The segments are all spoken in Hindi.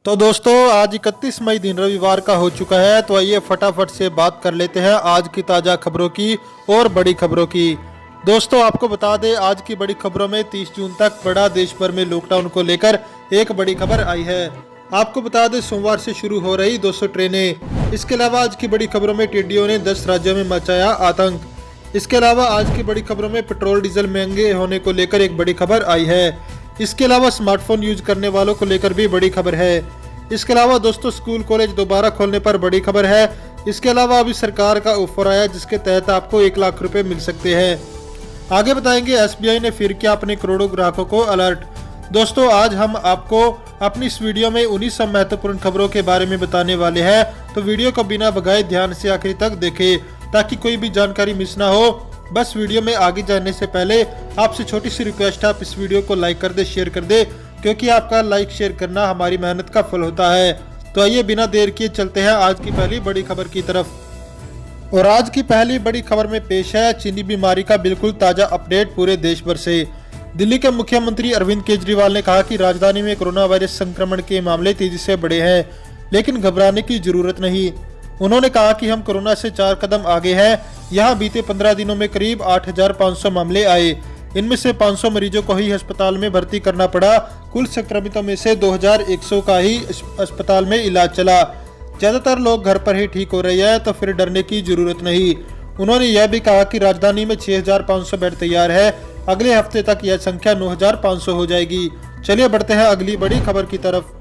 तो दोस्तों आज 31 मई दिन रविवार का हो चुका है। तो आइए फटाफट से बात कर लेते हैं आज की ताज़ा खबरों की और बड़ी खबरों की। दोस्तों आपको बता दें आज की बड़ी खबरों में 30 जून तक बड़ा देश भर में लॉकडाउन को लेकर एक बड़ी खबर आई है। आपको बता दें सोमवार से शुरू हो रही 200 ट्रेनें। इसके अलावा आज की बड़ी खबरों में टिड्डियों ने 10 राज्यों में मचाया आतंक। इसके अलावा आज की बड़ी खबरों में पेट्रोल डीजल महंगे होने को लेकर एक बड़ी खबर आई है। इसके अलावा स्मार्टफोन यूज करने वालों को लेकर भी बड़ी खबर है। इसके अलावा दोस्तों स्कूल कॉलेज दोबारा खोलने पर बड़ी खबर है। इसके अलावा अभी सरकार का ऑफर आया जिसके तहत आपको 1 लाख रुपए मिल सकते हैं। आगे बताएंगे एसबीआई ने फिर किया अपने करोड़ों ग्राहकों को अलर्ट। दोस्तों आज हम आपको अपनी इस वीडियो में 19 महत्वपूर्ण खबरों के बारे में बताने वाले हैं। तो वीडियो को बिना भगाए ध्यान से आखिर तक देखें ताकि कोई भी जानकारी मिस ना हो। बस वीडियो में आगे जाने से पहले आपसे छोटी सी रिक्वेस्ट है, आप इस वीडियो को लाइक कर दे, शेयर कर दे, क्योंकि आपका लाइक शेयर करना हमारी मेहनत का फल होता है। तो आइए बिना देर किए चलते हैं आज की पहली बड़ी खबर की तरफ। और आज की पहली बड़ी खबर में पेश है चीनी बीमारी का बिल्कुल ताजा अपडेट पूरे देश भर से। दिल्ली के मुख्यमंत्री अरविंद केजरीवाल ने कहा कि राजधानी में कोरोना वायरस संक्रमण के मामले तेजी से बढ़े हैं, लेकिन घबराने की जरूरत नहीं। उन्होंने कहा कि हम कोरोना से 4 कदम आगे हैं। यहाँ बीते 15 दिनों में करीब 8,500 मामले आए। इनमें से 500 मरीजों को ही अस्पताल में भर्ती करना पड़ा। कुल संक्रमितों में से 2,100 का ही अस्पताल में इलाज चला। ज्यादातर लोग घर पर ही ठीक हो रहे हैं, तो फिर डरने की जरूरत नहीं। उन्होंने यह भी कहा कि राजधानी में 6,500 बेड तैयार है। अगले हफ्ते तक यह संख्या 9,500 हो जाएगी। चलिए बढ़ते हैं अगली बड़ी खबर की तरफ।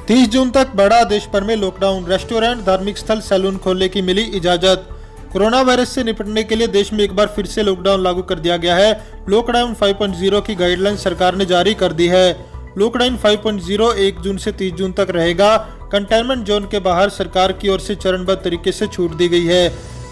30 जून तक बढ़ा देश भर में लॉकडाउन। रेस्टोरेंट, धार्मिक स्थल, सैलून खोलने की मिली इजाजत। कोरोना वायरस से निपटने के लिए देश में एक बार फिर से लॉकडाउन लागू कर दिया गया है। लॉकडाउन 5.0 की गाइडलाइन सरकार ने जारी कर दी है। लॉकडाउन 5.0 1 जून से 30 जून तक रहेगा। कंटेनमेंट जोन के बाहर सरकार की ओर से चरणबद्ध तरीके से छूट दी गई है।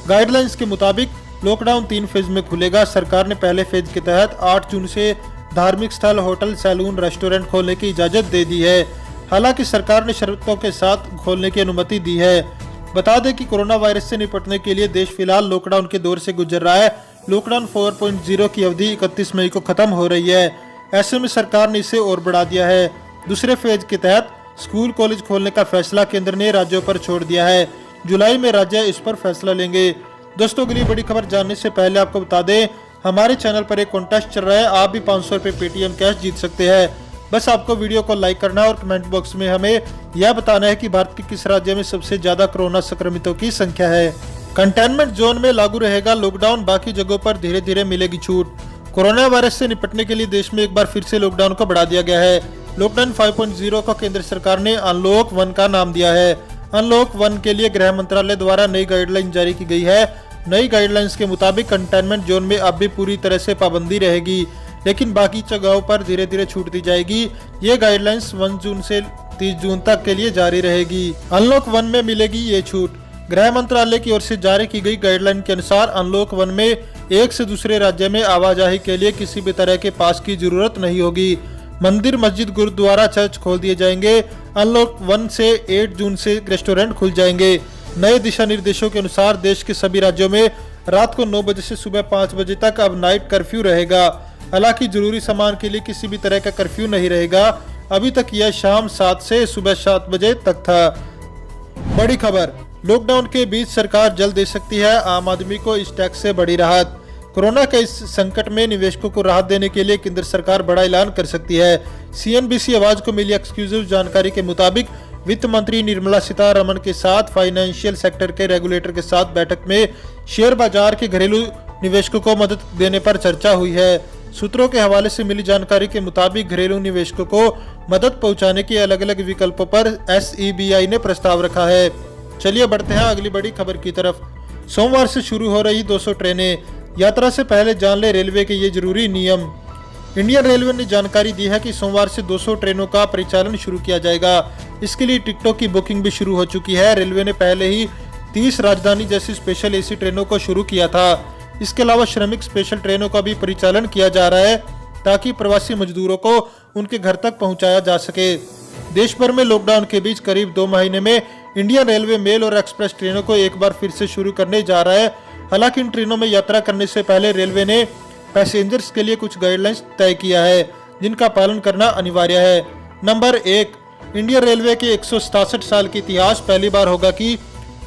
गाइडलाइंस के मुताबिक लॉकडाउन 3 फेज में खुलेगा। सरकार ने पहले फेज के तहत 8 जून से धार्मिक स्थल, होटल, सैलून, रेस्टोरेंट खोलने की इजाजत दे दी है। हालांकि सरकार ने शर्तों के साथ खोलने की अनुमति दी है। बता दें कि कोरोना वायरस से निपटने के लिए देश फिलहाल लॉकडाउन के दौर से गुजर रहा है। लॉकडाउन 4.0 की अवधि 31 मई को खत्म हो रही है। ऐसे में सरकार ने इसे और बढ़ा दिया है। दूसरे फेज के तहत स्कूल कॉलेज खोलने का फैसला केंद्र ने राज्यों पर छोड़ दिया है। जुलाई में राज्य इस पर फैसला लेंगे। दोस्तों अगली बड़ी खबर जानने से पहले आपको बता दें हमारे चैनल पर एक कॉन्टेस्ट चल रहा है। आप भी 500 रुपये पेटीएम कैश जीत सकते हैं। बस आपको वीडियो को लाइक करना है और कमेंट बॉक्स में हमें यह बताना है कि भारत के किस राज्य में सबसे ज्यादा कोरोना संक्रमितों की संख्या है। कंटेनमेंट जोन में लागू रहेगा लॉकडाउन, बाकी जगहों पर धीरे धीरे मिलेगी छूट। कोरोना वायरस से निपटने के लिए देश में एक बार फिर से लॉकडाउन को बढ़ा दिया गया है। लॉकडाउन 5.0 को केंद्र सरकार ने अनलॉक 1 का नाम दिया है। अनलॉक 1 के लिए गृह मंत्रालय द्वारा नई गाइडलाइन जारी की गई है। नई गाइडलाइंस के मुताबिक कंटेनमेंट जोन में अब भी पूरी तरह से पाबंदी रहेगी, लेकिन बाकी जगहों पर धीरे धीरे छूट दी जाएगी। ये गाइडलाइंस 1 जून से 30 जून तक के लिए जारी रहेगी। अनलॉक 1 में मिलेगी ये छूट। गृह मंत्रालय की ओर से जारी की गई गाइडलाइन के अनुसार अनलॉक 1 में एक से दूसरे राज्य में आवाजाही के लिए किसी भी तरह के पास की जरूरत नहीं होगी। मंदिर, मस्जिद, गुरुद्वारा, चर्च खोल दिए जाएंगे। अनलॉक 1 से 8 जून से रेस्टोरेंट खुल जाएंगे। नए दिशा निर्देशों के अनुसार देश के सभी राज्यों में रात को 9 बजे से सुबह 5 बजे तक अब नाइट कर्फ्यू रहेगा। हालांकि जरूरी सामान के लिए किसी भी तरह का कर्फ्यू नहीं रहेगा। अभी तक यह शाम 7 से सुबह 7 बजे तक था। बड़ी खबर, लॉकडाउन के बीच सरकार जल्द दे सकती है आम आदमी को इस टैक्स से बड़ी राहत। कोरोना के इस संकट में निवेशकों को राहत देने के लिए केंद्र सरकार बड़ा ऐलान कर सकती है। सीएनबीसी आवाज को मिली एक्सक्लूसिव जानकारी के मुताबिक वित्त मंत्री निर्मला सीतारमण के साथ फाइनेंशियल सेक्टर के रेगुलेटर के साथ बैठक में शेयर बाजार के घरेलू निवेशकों को मदद देने पर चर्चा हुई है। सूत्रों के हवाले से मिली जानकारी के मुताबिक घरेलू निवेशकों को मदद पहुंचाने के अलग अलग विकल्पों पर एसईबीआई ने प्रस्ताव रखा है। चलिए बढ़ते हैं अगली बड़ी खबर की तरफ। सोमवार से शुरू हो रही 200 ट्रेनें। यात्रा से पहले जान ले रेलवे के ये जरूरी नियम। इंडियन रेलवे ने जानकारी दी है कि सोमवार से 200 ट्रेनों का परिचालन शुरू किया जाएगा। इसके लिए टिकटों की बुकिंग भी शुरू हो चुकी है। रेलवे ने पहले ही 30 राजधानी जैसी स्पेशल एसी ट्रेनों को शुरू किया था। इसके अलावा श्रमिक स्पेशल ट्रेनों का भी परिचालन किया जा रहा है ताकि प्रवासी मजदूरों को उनके घर तक पहुंचाया जा सके। देश भर में लॉकडाउन के बीच करीब 2 महीने में इंडियन रेलवे मेल और एक्सप्रेस ट्रेनों को एक बार फिर से शुरू करने जा रहा है। हालांकि इन ट्रेनों में यात्रा करने से पहले रेलवे ने पैसेंजर्स के लिए कुछ गाइडलाइंस तय किया है जिनका पालन करना अनिवार्य है। नंबर 1, इंडियन रेलवे के 167 साल के इतिहास पहली बार होगा कि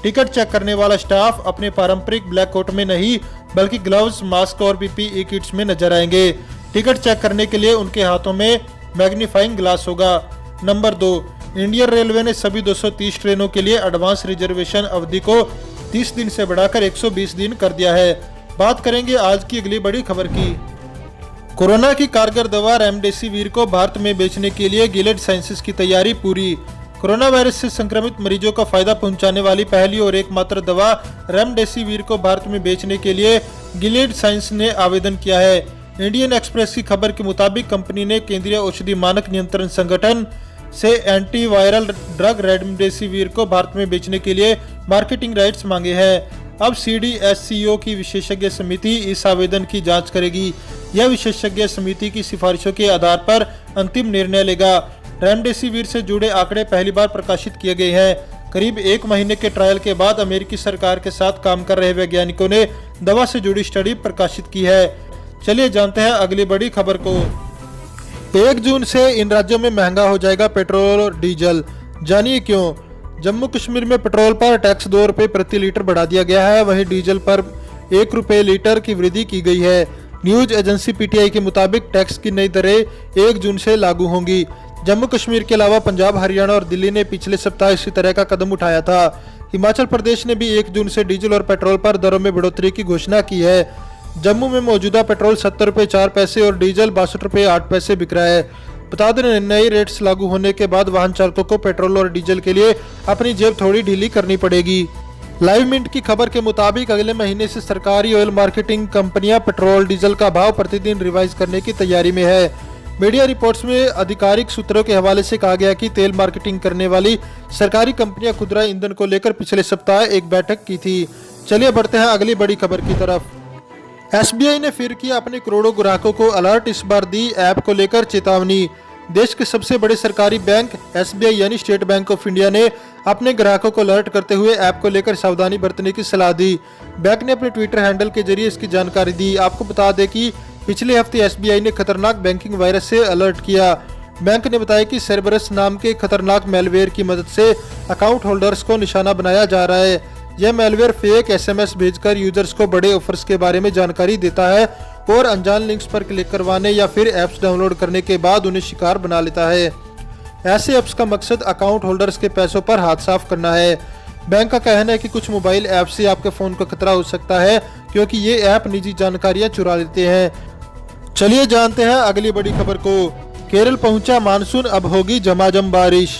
टिकट चेक करने वाला स्टाफ अपने पारंपरिक ब्लैक कोट में नहीं बल्कि ग्लव्स, मास्क और पीपीई किट्स में नजर आएंगे। टिकट चेक करने के लिए उनके हाथों में मैग्नीफाइंग ग्लास होगा। नंबर 2, इंडियन रेलवे ने सभी 230 ट्रेनों के लिए एडवांस रिजर्वेशन अवधि को 30 दिन से बढ़ाकर 120 दिन कर दिया है। बात करेंगे आज की अगली बड़ी खबर की। कोरोना की कारगर दवा रेमडेसिविर को भारत में बेचने के लिए गिलेड साइंसेज की तैयारी पूरी। कोरोना वायरस से संक्रमित मरीजों को फायदा पहुंचाने वाली पहली और एकमात्र दवा रेमडेसिविर को भारत में बेचने के लिए गिलेड साइंस ने आवेदन किया है। इंडियन एक्सप्रेस की खबर के मुताबिक कंपनी ने केंद्रीय औषधि मानक नियंत्रण संगठन से एंटीवायरल ड्रग रेमडेसिविर को भारत में बेचने के लिए मार्केटिंग राइट्स मांगे हैं। अब CDSCO की विशेषज्ञ समिति इस आवेदन की जांच करेगी। यह विशेषज्ञ समिति की सिफारिशों के आधार पर अंतिम निर्णय लेगा। रेमडेसिविर से जुड़े आंकड़े पहली बार प्रकाशित किए गए हैं। करीब 1 महीने के ट्रायल के बाद अमेरिकी सरकार के साथ काम कर रहे वैज्ञानिकों ने दवा से जुड़ी स्टडी प्रकाशित की है। चलिए जानते हैं अगली बड़ी खबर को। 1 जून से इन राज्यों में महंगा हो जाएगा पेट्रोल और डीजल, जानिए क्यों। जम्मू कश्मीर में पेट्रोल पर टैक्स 2 रुपये प्रति लीटर बढ़ा दिया गया है, वहीं डीजल पर 1 रुपये लीटर की वृद्धि की गई है। न्यूज एजेंसी PTI के मुताबिक टैक्स की नई दरें 1 जून से लागू होंगी। जम्मू कश्मीर के अलावा पंजाब, हरियाणा और दिल्ली ने पिछले सप्ताह इसी तरह का कदम उठाया था। हिमाचल प्रदेश ने भी 1 जून से डीजल और पेट्रोल पर दरों में बढ़ोतरी की घोषणा की है। जम्मू में मौजूदा पेट्रोल 70 रुपये 4 पैसे और डीजल 62 रुपये 8 पैसे बिक रहा है। बता दें, नए रेट्स लागू होने के बाद वाहन चालकों को पेट्रोल और डीजल के लिए अपनी जेब थोड़ी ढीली करनी पड़ेगी। लाइव मिंट की खबर के मुताबिक अगले महीने से सरकारी ऑयल मार्केटिंग कंपनियां पेट्रोल डीजल का भाव प्रतिदिन रिवाइज करने की तैयारी में है। मीडिया रिपोर्ट्स में आधिकारिक सूत्रों के हवाले से कहा गया कि तेल मार्केटिंग करने वाली सरकारी कंपनियां खुदरा ईंधन को लेकर पिछले सप्ताह एक बैठक की थी। चलिए बढ़ते हैं अगली बड़ी खबर की तरफ। SBI ने फिर किया अपने करोड़ों ग्राहकों को अलर्ट, इस बार दी ऐप को लेकर चेतावनी। देश के सबसे बड़े सरकारी बैंक SBI यानी स्टेट बैंक ऑफ इंडिया ने अपने ग्राहकों को अलर्ट करते हुए ऐप को लेकर सावधानी बरतने की सलाह दी। बैंक ने अपने ट्विटर हैंडल के जरिए इसकी जानकारी दी। आपको बता दें कि पिछले हफ्ते SBI ने खतरनाक बैंकिंग वायरस से अलर्ट किया। बैंक ने बताया कि सर्बरस नाम के खतरनाक मेलवेयर की मदद से अकाउंट होल्डर्स को निशाना बनाया जा रहा है। यह मेलवेयर फेक SMS भेजकर यूजर्स को बड़े ऑफर्स के बारे में जानकारी देता है और अनजान लिंक्स पर क्लिक करवाने या फिर ऐप्स डाउनलोड करने के बाद उन्हें शिकार बना लेता है। ऐसे ऐप्स का मकसद अकाउंट होल्डर्स के पैसों पर हाथ साफ करना है। बैंक का कहना है कि कुछ मोबाइल ऐप से आपके फ़ोन को खतरा हो सकता है क्योंकि ये ऐप निजी जानकारियां चुरा लेते हैं। चलिए जानते हैं अगली बड़ी खबर को। केरल पहुंचा मानसून, अब होगी झमाझम बारिश।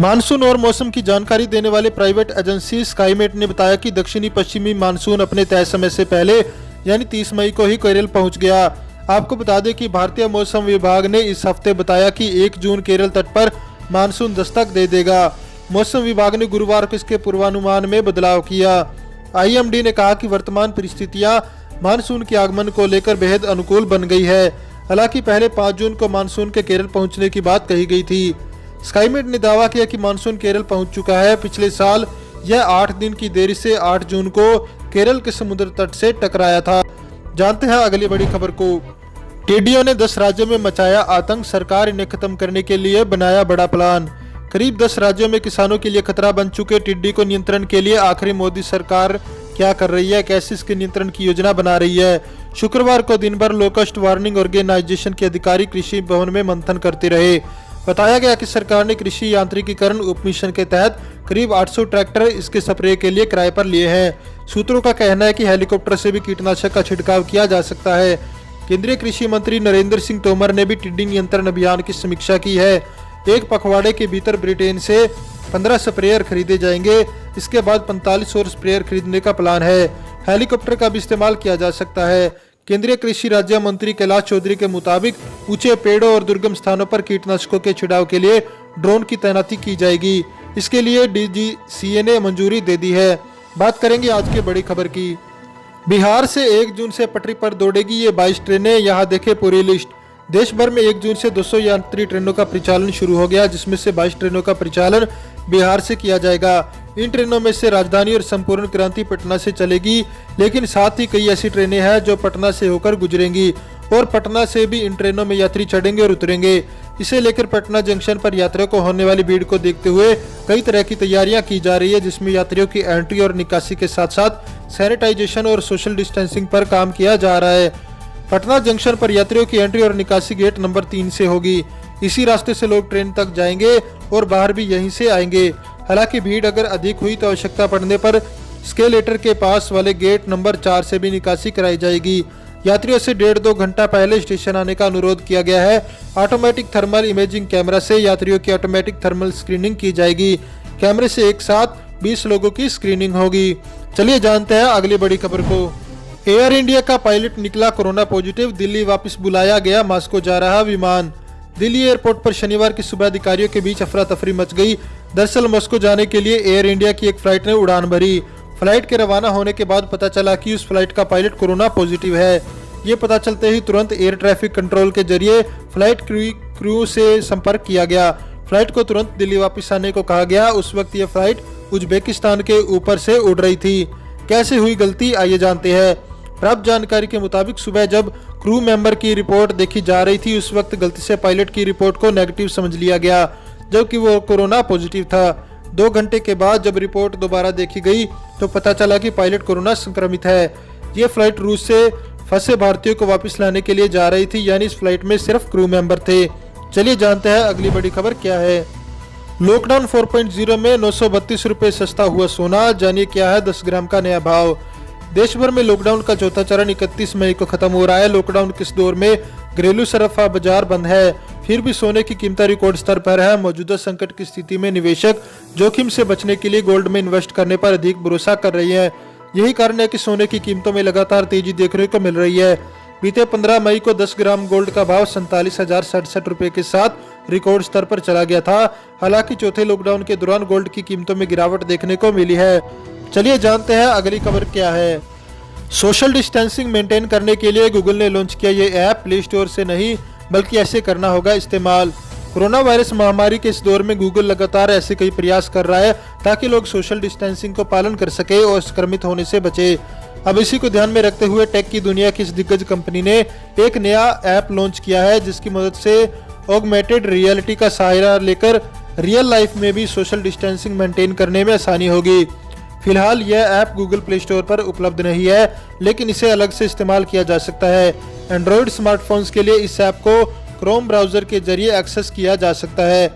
मानसून और मौसम की जानकारी देने वाले प्राइवेट एजेंसी स्काईमेट ने बताया कि दक्षिणी पश्चिमी मानसून अपने तय समय से पहले यानी 30 मई को ही केरल पहुंच गया। आपको बता दें कि भारतीय मौसम विभाग ने इस हफ्ते बताया कि 1 जून केरल तट पर मानसून दस्तक दे देगा। मौसम विभाग ने गुरुवार को इसके पूर्वानुमान में बदलाव किया। IMD ने कहा कि वर्तमान परिस्थितियां मानसून के आगमन को लेकर बेहद अनुकूल बन गई है। हालांकि पहले 5 जून को मानसून के केरल पहुंचने की बात कही गई थी। स्काईमेट ने दावा किया कि मानसून केरल पहुंच चुका है। पिछले साल यह 8 दिन की देरी से 8 जून को केरल के समुद्र तट से टकराया था। जानते हैं अगली बड़ी खबर को। टिड्डियों ने 10 राज्यों में मचाया आतंक, सरकार इन्हें खत्म करने के लिए बनाया बड़ा प्लान। करीब 10 राज्यों में किसानों के लिए खतरा बन चुके टिड्डी को नियंत्रण के लिए आखिर मोदी सरकार क्या कर रही है, कैसे इसके नियंत्रण की योजना बना रही है। शुक्रवार को दिन भर लोकस्ट वार्निंग ऑर्गेनाइजेशन के अधिकारी कृषि भवन में मंथन करते रहे। बताया गया कि सरकार ने कृषि यांत्रिकीकरण उपमिशन के तहत करीब 800 ट्रैक्टर इसके स्प्रे के लिए किराए पर लिए हैं। सूत्रों का कहना है कि हेलीकॉप्टर से भी कीटनाशक का छिड़काव किया जा सकता है। केंद्रीय कृषि मंत्री नरेंद्र सिंह तोमर ने भी टिड्डी नियंत्रण अभियान की समीक्षा की है। एक पखवाड़े के भीतर ब्रिटेन से 15 स्प्रेयर खरीदे जाएंगे। इसके बाद 45 और स्प्रेयर खरीदने का प्लान है। हेलीकॉप्टर का भी इस्तेमाल किया जा सकता है। केंद्रीय कृषि राज्य मंत्री कैलाश चौधरी के मुताबिक ऊंचे पेड़ों और दुर्गम स्थानों पर कीटनाशकों के छिड़ाव के लिए ड्रोन की तैनाती की जाएगी। इसके लिए DGCA ने मंजूरी दे दी है। बात करेंगे आज की बड़ी खबर की। बिहार से 1 जून से पटरी पर दौड़ेगी ये 22 ट्रेनें, यहाँ देखें पूरी लिस्ट। देश भर में 1 जून से 200 यात्री ट्रेनों का परिचालन शुरू हो गया, जिसमें से 22 ट्रेनों का परिचालन बिहार से किया जाएगा। इन ट्रेनों में से राजधानी और संपूर्ण क्रांति पटना से चलेगी, लेकिन साथ ही कई ऐसी ट्रेनें हैं जो पटना से होकर गुजरेंगी और पटना से भी इन ट्रेनों में यात्री चढ़ेंगे और उतरेंगे। इसे लेकर पटना जंक्शन पर यात्रियों को होने वाली भीड़ को देखते हुए कई तरह की तैयारियां की जा रही है, जिसमें यात्रियों की एंट्री और निकासी के साथ साथ सैनिटाइजेशन और सोशल डिस्टेंसिंग पर काम किया जा रहा है। पटना जंक्शन पर यात्रियों की एंट्री और निकासी गेट नंबर 3 से होगी। इसी रास्ते से लोग ट्रेन तक जाएंगे और बाहर भी यहीं से आएंगे। हालांकि भीड़ अगर अधिक हुई तो आवश्यकता पड़ने पर स्केलेटर के पास वाले गेट नंबर 4 से भी निकासी कराई जाएगी। यात्रियों से 1.5-2 घंटा पहले स्टेशन आने का अनुरोध किया गया है। ऑटोमेटिक थर्मल इमेजिंग कैमरा से यात्रियों की ऑटोमेटिक थर्मल स्क्रीनिंग की जाएगी। कैमरे से एक साथ 20 लोगों की स्क्रीनिंग होगी। चलिए जानते हैं अगली बड़ी खबर को। एयर इंडिया का पायलट निकला कोरोना पॉजिटिव, दिल्ली वापस बुलाया गया, मास्को जा रहा विमान। दिल्ली एयरपोर्ट पर शनिवार की सुबह अधिकारियों के बीच अफरा तफरी मच गई। दरअसल मास्को जाने के लिए एयर इंडिया की एक फ्लाइट ने उड़ान भरी। फ्लाइट के रवाना होने के बाद पता चला कि उस फ्लाइट का पायलट कोरोना पॉजिटिव है। ये पता चलते ही तुरंत एयर ट्रैफिक कंट्रोल के जरिए फ्लाइट क्रू से संपर्क किया गया। फ्लाइट को तुरंत दिल्ली वापस आने को कहा गया। उस वक्त ये फ्लाइट उज्बेकिस्तान के ऊपर से उड़ रही थी। कैसे हुई गलती, आइए जानते हैं। प्राप्त जानकारी के मुताबिक सुबह जब क्रू मेंबर की रिपोर्ट देखी जा रही थी, उस वक्त गलती से पायलट की रिपोर्ट को नेगेटिव समझ लिया गया, जबकि वो कोरोना पॉजिटिव था। 2 घंटे के बाद जब रिपोर्ट दोबारा देखी गई तो पता चला कि पायलट कोरोना संक्रमित है। ये फ्लाइट रूस से फंसे भारतीयों को वापस लाने के लिए जा रही थी, यानी इस फ्लाइट में सिर्फ क्रू मेंबर थे। चलिए जानते हैं अगली बड़ी खबर क्या है। लॉकडाउन 4.0 में 932 रुपये सस्ता हुआ सोना, जानिए क्या है 10 ग्राम का नया भाव। देश भर में लॉकडाउन का चौथा चरण 31 मई को खत्म हो रहा है। लॉकडाउन के इस दौर में घरेलू सराफा बाजार बंद है, फिर भी सोने की कीमतें रिकॉर्ड स्तर पर है। मौजूदा संकट की स्थिति में निवेशक जोखिम से बचने के लिए गोल्ड में इन्वेस्ट करने पर अधिक भरोसा कर रही है। यही कारण है कि सोने की कीमतों में लगातार तेजी देखने को मिल रही है। बीते 15 मई को 10 ग्राम गोल्ड का भाव 47,067 रुपये के साथ रिकॉर्ड स्तर पर चला गया था। हालांकि चौथे लॉकडाउन के दौरान गोल्ड की कीमतों में गिरावट देखने को मिली है। चलिए जानते हैं अगली खबर क्या है। सोशल डिस्टेंसिंग मेंटेन करने के लिए गूगल ने लॉन्च किया ये ऐप। प्ले स्टोर से नहीं बल्कि ऐसे करना होगा इस्तेमाल। कोरोना वायरस महामारी के इस दौर में गूगल लगातार ऐसे कई प्रयास कर रहा है ताकि लोग सोशल डिस्टेंसिंग को पालन कर सके और संक्रमित होने से बचे। अब इसी को ध्यान में रखते हुए टेक की दुनिया की इस दिग्गज कंपनी ने एक नया ऐप लॉन्च किया है, जिसकी मदद से ऑगमेंटेड रियलिटी का सहारा लेकर रियल लाइफ में भी सोशल डिस्टेंसिंग मेंटेन करने में आसानी होगी। फिलहाल यह ऐप गूगल प्ले स्टोर पर उपलब्ध नहीं है, लेकिन इसे अलग से इस्तेमाल किया जा सकता है। एंड्रॉयड स्मार्टफोन्स के लिए इस ऐप को क्रोम ब्राउजर के जरिए एक्सेस किया जा सकता है।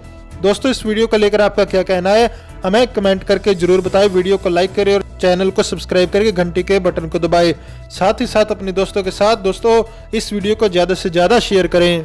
दोस्तों, इस वीडियो को लेकर आपका क्या कहना है, हमें कमेंट करके जरूर बताएं। वीडियो को लाइक करें और चैनल को सब्सक्राइब करके घंटी के बटन को दबाएं। साथ ही साथ अपने दोस्तों के साथ इस वीडियो को ज़्यादा से ज़्यादा शेयर करें।